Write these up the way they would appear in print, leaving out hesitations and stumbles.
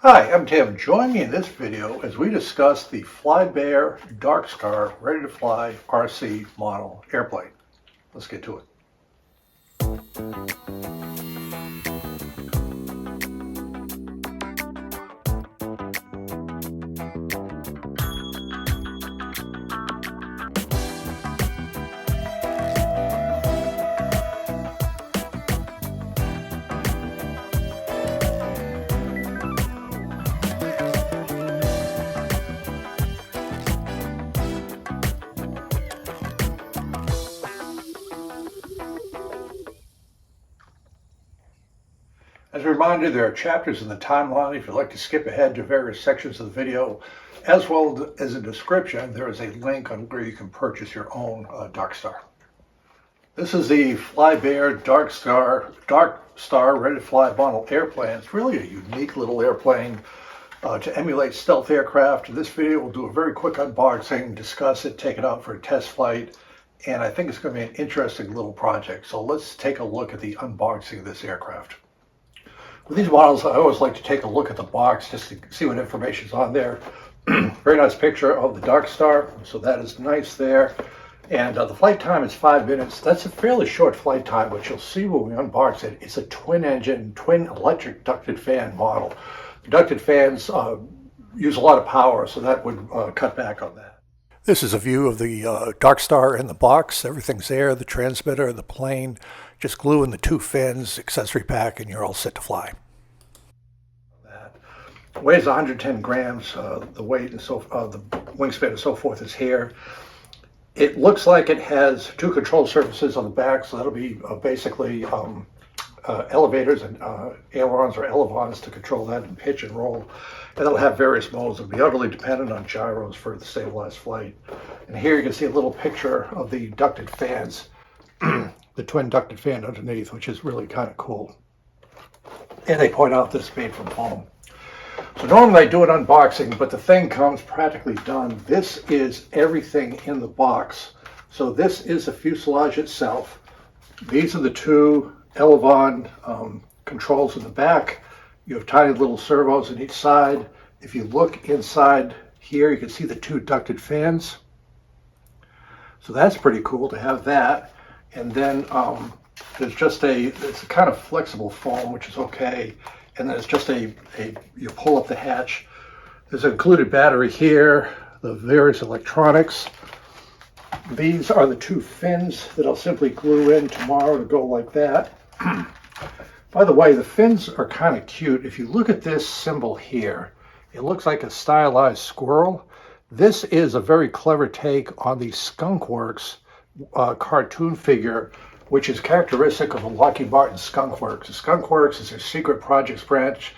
Hi, I'm Tim. Join me in this video as we discuss the FlyBear Darkstar Ready to Fly RC model airplane. Let's get to it. As a reminder, there are chapters in the timeline if you'd like to skip ahead to various sections of the video, as well as a description. There is a link on where you can purchase your own Darkstar. This is the FlyBear Darkstar Ready to Fly model airplane. It's really a unique little airplane to emulate stealth aircraft. In this video, we'll do a very quick unboxing, discuss it, take it out for a test flight, and I think it's going to be an interesting little project. So let's take a look at the unboxing of this aircraft. With these models, I always like to take a look at the box just to see what information's on there. Very nice picture of the Darkstar, so that is nice there. And the flight time is 5 minutes. That's a fairly short flight time, but you'll see when we unbox it. It's a twin-engine, twin electric ducted fan model. The ducted fans use a lot of power, so that would cut back on that. This is a view of the Darkstar in the box. Everything's there, the transmitter, the plane. Just glue in the two fins, accessory pack, and you're all set to fly. It weighs 110 grams. The weight and the wingspan and so forth is here. It looks like it has two control surfaces on the back, so that'll be basically elevators and ailerons or elevons to control that and pitch and roll. And it'll have various modes. It'll be utterly dependent on gyros for the stabilized flight. And here you can see a little picture of the ducted fans, the twin ducted fan underneath, which is really kind of cool. And they point out this is made from foam. So normally I do an unboxing, but the thing comes practically done. This is everything in the box. So this is the fuselage itself. These are the two elevon controls in the back. You have tiny little servos on each side. If you look inside here, you can see the two ducted fans. So that's pretty cool to have that. And then there's just it's a kind of flexible foam, which is okay. And then it's just you pull up the hatch. There's an included battery here, the various electronics. These are the two fins that I'll simply glue in tomorrow to go like that. By the way, the fins are kind of cute. If you look at this symbol here, it looks like a stylized squirrel. This is a very clever take on the Skunkworks cartoon figure, which is characteristic of a Lockheed Martin Skunkworks. The Skunkworks is their secret projects branch.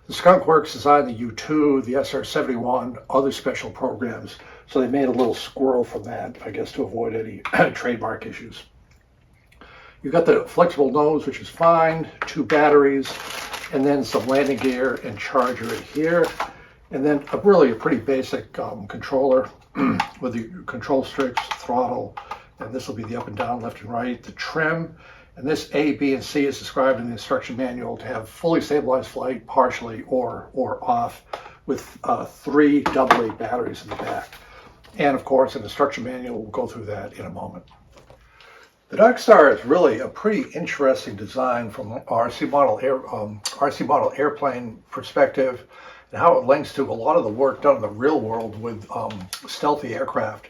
The Skunkworks designed the U-2, the SR-71, other special programs. So they made a little squirrel from that, I guess, to avoid any trademark issues. You've got the flexible nose, which is fine, two batteries, and then some landing gear and charger right here. And then really a pretty basic controller with the control sticks, throttle, and this will be the up and down, left and right, the trim. And this A, B, and C is described in the instruction manual to have fully stabilized flight, partially or off, with 3 AA batteries in the back. And of course, an instruction manual, we'll go through that in a moment. The Darkstar is really a pretty interesting design from an RC model airplane perspective, and how it links to a lot of the work done in the real world with stealthy aircraft.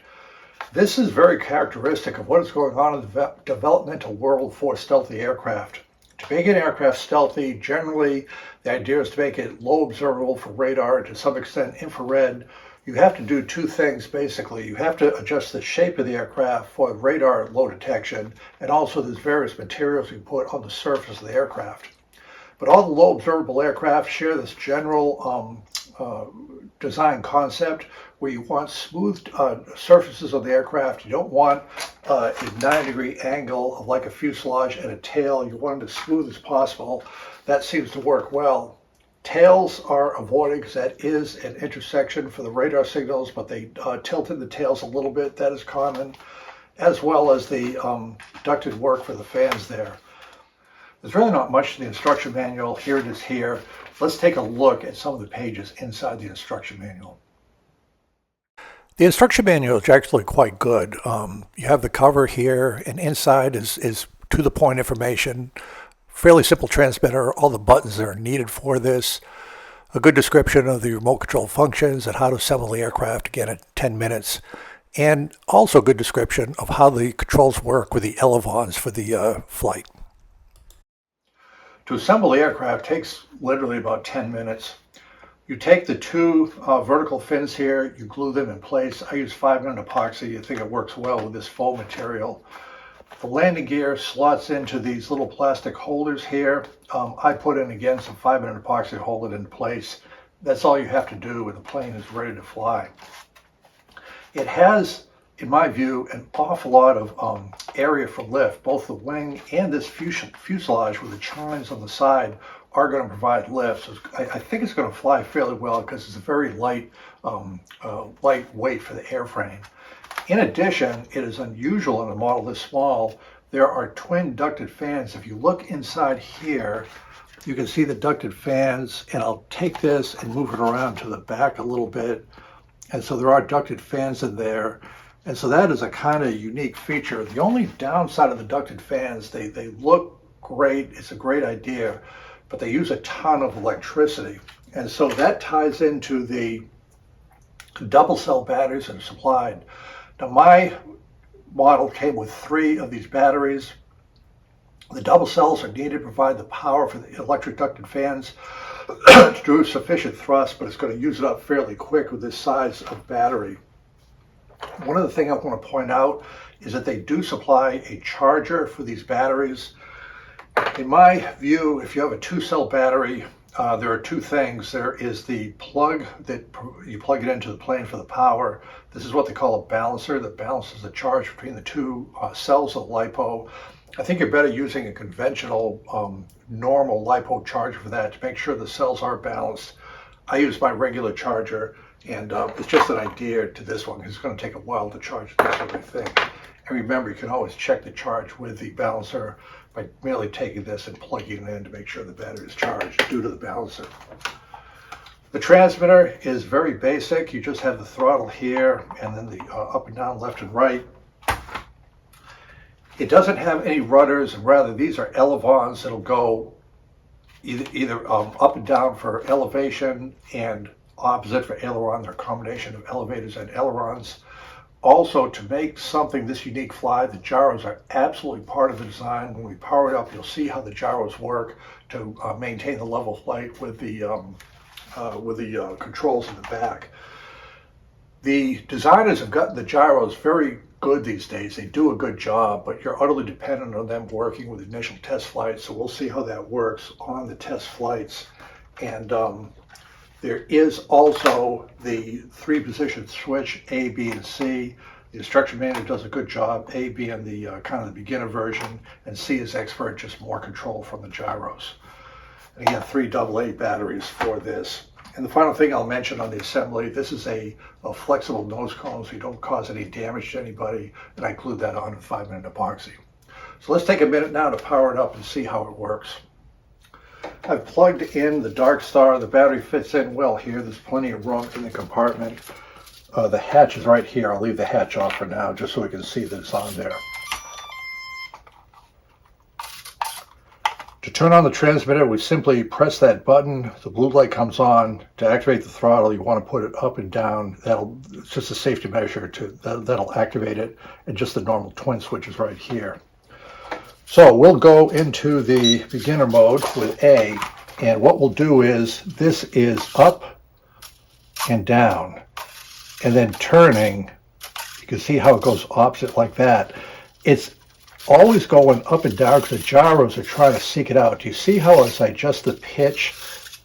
This is very characteristic of what is going on in the developmental world for stealthy aircraft. To make an aircraft stealthy, generally the idea is to make it low observable for radar, to some extent infrared. You have to do two things basically. You have to adjust the shape of the aircraft for radar low detection, and also there's various materials you put on the surface of the aircraft. But all the low observable aircraft share this general design concept where you want smooth surfaces of the aircraft. You don't want a 90-degree angle like a fuselage and a tail. You want it as smooth as possible. That seems to work well. Tails are avoided because that is an intersection for the radar signals, but they tilted the tails a little bit. That is common, as well as the ducted work for the fans there. There's really not much to the instruction manual. Here it is here. Let's take a look at some of the pages inside the instruction manual. The instruction manual is actually quite good. You have the cover here, and inside is to the point information. Fairly simple transmitter, all the buttons that are needed for this. A good description of the remote control functions and how to assemble the aircraft, again at 10 minutes. And also a good description of how the controls work with the elevons for the flight. To assemble the aircraft takes literally about 10 minutes. You take the two vertical fins here, you glue them in place. I use 5-minute epoxy. I think it works well with this foam material. The landing gear slots into these little plastic holders here. I put in, again, some 5-minute epoxy to hold it in place. That's all you have to do and the plane is ready to fly. It has, in my view, an awful lot of area for lift. Both the wing and this fuselage with the chines on the side are going to provide lift. So I think it's going to fly fairly well because it's a very light weight for the airframe. In addition, it is unusual in a model this small. There are twin ducted fans. If you look inside here, you can see the ducted fans, and I'll take this and move it around to the back a little bit. And so there are ducted fans in there. And so that is a kind of unique feature. The only downside of the ducted fans, they look great. It's a great idea, but they use a ton of electricity. And so that ties into the double cell batteries that are supplied. Now my model came with 3 of these batteries. The double cells are needed to provide the power for the electric ducted fans to do sufficient thrust, but it's going to use it up fairly quick with this size of battery. One other thing I want to point out is that they do supply a charger for these batteries. In my view, if you have a 2-cell battery, there are 2 things. There is the plug that you plug it into the plane for the power. This is what they call a balancer that balances the charge between the 2 cells of LiPo. I think you're better using a conventional normal LiPo charger for that to make sure the cells are balanced. I use my regular charger, and it's just an idea to this one. It's going to take a while to charge this sort of thing. And remember, you can always check the charge with the balancer by merely taking this and plugging it in to make sure the battery is charged due to the balancer. The transmitter is very basic. You just have the throttle here and then the up and down, left and right. It doesn't have any rudders, and rather these are elevons that'll go either up and down for elevation and opposite for aileron. They're a combination of elevators and ailerons. Also, to make something this unique fly, the gyros are absolutely part of the design. When we power it up, you'll see how the gyros work to maintain the level flight with the controls in the back. The designers have gotten the gyros very good these days. They do a good job, but you're utterly dependent on them working with initial test flights. So we'll see how that works on the test flights. And there is also the 3-position switch, A, B, and C. The instruction manual does a good job, A being the kind of the beginner version, and C is expert, just more control from the gyros. And again, 3 AA batteries for this. And the final thing I'll mention on the assembly, this is a flexible nose cone, so you don't cause any damage to anybody, and I glued that on with 5-minute epoxy. So let's take a minute now to power it up and see how it works. I've plugged in the Darkstar. The battery fits in well here. There's plenty of room in the compartment. The hatch is right here. I'll leave the hatch off for now just so we can see that it's on there. To turn on the transmitter, we simply press that button. The blue light comes on. To activate the throttle, you want to put it up and down. It's just a safety measure that'll activate it, and just the normal twin switch is right here. So we'll go into the beginner mode with A, and what we'll do is, this is up and down, and then turning. You can see how it goes opposite like that. It's always going up and down because the gyros are trying to seek it out. Do you see how as I adjust the pitch,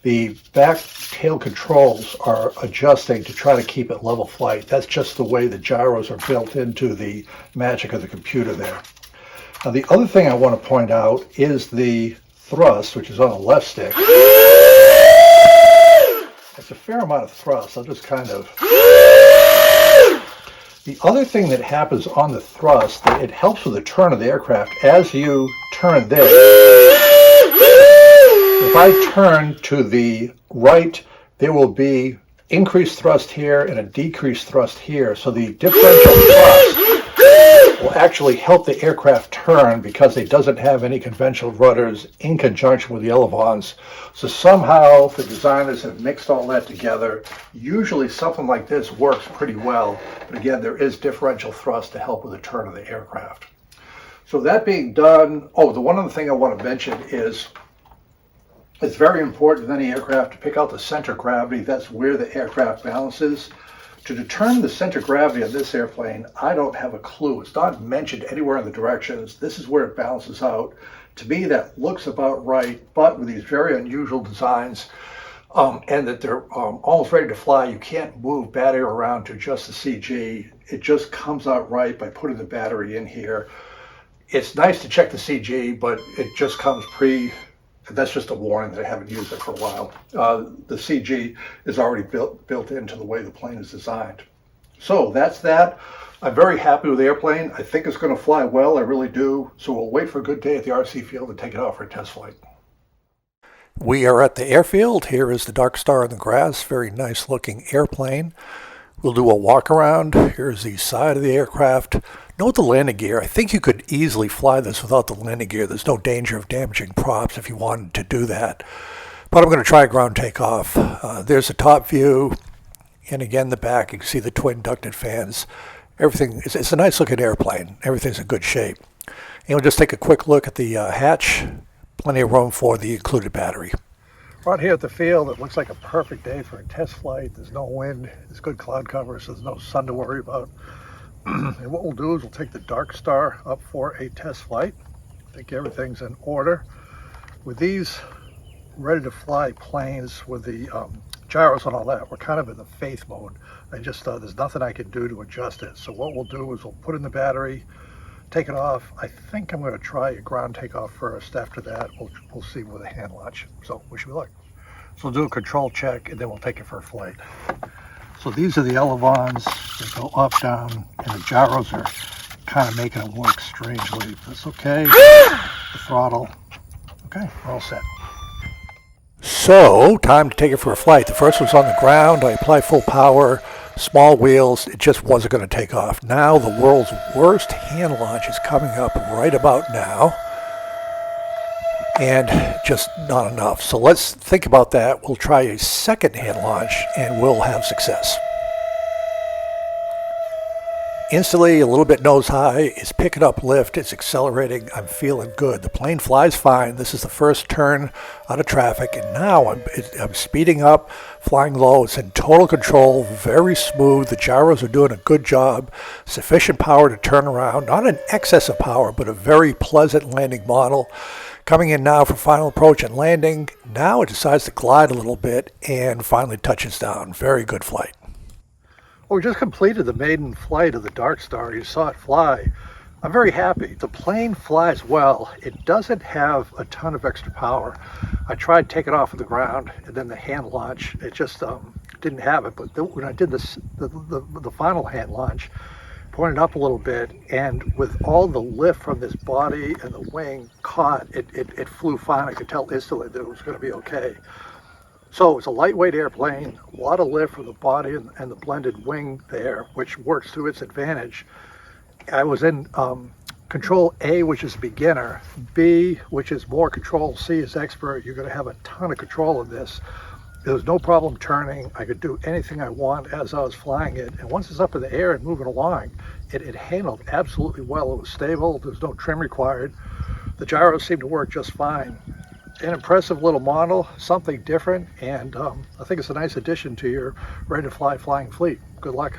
the back tail controls are adjusting to try to keep it level flight? That's just the way the gyros are built into the magic of the computer there. Now the other thing I want to point out is the thrust, which is on the left stick. It's a fair amount of thrust. I'll just kind of... The other thing that happens on the thrust, that it helps with the turn of the aircraft. As you turn this, if I turn to the right, there will be increased thrust here and a decreased thrust here. So the differential thrust will actually help the aircraft turn because it doesn't have any conventional rudders in conjunction with the elevons. So somehow the designers have mixed all that together. Usually something like this works pretty well, but again, there is differential thrust to help with the turn of the aircraft. So that being done, the one other thing I want to mention is it's very important in any aircraft to pick out the center of gravity. That's where the aircraft balances. To determine the center of gravity on this airplane, I don't have a clue. It's not mentioned anywhere in the directions. This is where it balances out. To me, that looks about right, but with these very unusual designs, and that they're almost ready to fly, you can't move battery around to adjust the CG. It just comes out right by putting the battery in here. It's nice to check the CG, but it just comes that's just a warning that I haven't used it for a while. The CG is already built into the way the plane is designed. So that's that. I'm very happy with the airplane. I think it's going to fly well. I really do. So we'll wait for a good day at the RC field and take it out for a test flight. We are at the airfield. Here is the Darkstar in the grass. Very nice looking airplane. We'll do a walk around. Here's the side of the aircraft. Note the landing gear. I think you could easily fly this without the landing gear. There's no danger of damaging props if you wanted to do that. But I'm going to try a ground takeoff. There's the top view. And again, the back, you can see the twin ducted fans. Everything, it's a nice looking airplane. Everything's in good shape. And we'll just take a quick look at the hatch. Plenty of room for the included battery. Right here at the field, it looks like a perfect day for a test flight. There's no wind, there's good cloud cover, so there's no sun to worry about. And what we'll do is we'll take the Darkstar up for a test flight. I think everything's in order. With these ready to fly planes with the gyros and all that, we're kind of in the faith mode. There's nothing I can do to adjust it. So what we'll do is we'll put in the battery, take it off. I think I'm going to try a ground takeoff first. After that, we'll see with a hand launch. So wish me luck. So we'll do a control check and then we'll take it for a flight. So these are the elevons. They go up, down, and the gyros are kind of making them work strangely. That's okay. The throttle. Okay, we're all set. So, time to take it for a flight. The first was on the ground. I applied full power, small wheels. It just wasn't going to take off. Now the world's worst hand launch is coming up right about now. And just not enough. So let's think about that. We'll try a second hand launch and we'll have success. Instantly, a little bit nose high. It's picking up lift. It's accelerating. I'm feeling good. The plane flies fine. This is the first turn out of traffic. And now I'm speeding up, flying low. It's in total control, very smooth. The gyros are doing a good job. Sufficient power to turn around. Not an excess of power, but a very pleasant landing model. Coming in now for final approach and landing. Now it decides to glide a little bit and finally touches down. Very good flight. Well, we just completed the maiden flight of the Darkstar. You saw it fly. I'm very happy. The plane flies well. It doesn't have a ton of extra power. I tried taking off of the ground and then the hand launch. It just didn't have it. But when I did this, the final hand launch, pointed up a little bit, and with all the lift from this body and the wing caught, it flew fine. I could tell instantly that it was going to be okay. So it's a lightweight airplane, a lot of lift from the body and the blended wing there, which works to its advantage. I was in control A, which is beginner, B, which is more control, C is expert. You're going to have a ton of control in this. There was no problem turning. I could do anything I want as I was flying it. And once it's up in the air and moving along, it handled absolutely well. It was stable. There was no trim required. The gyros seemed to work just fine. An impressive little model, something different, and I think it's a nice addition to your ready to fly flying fleet. Good luck.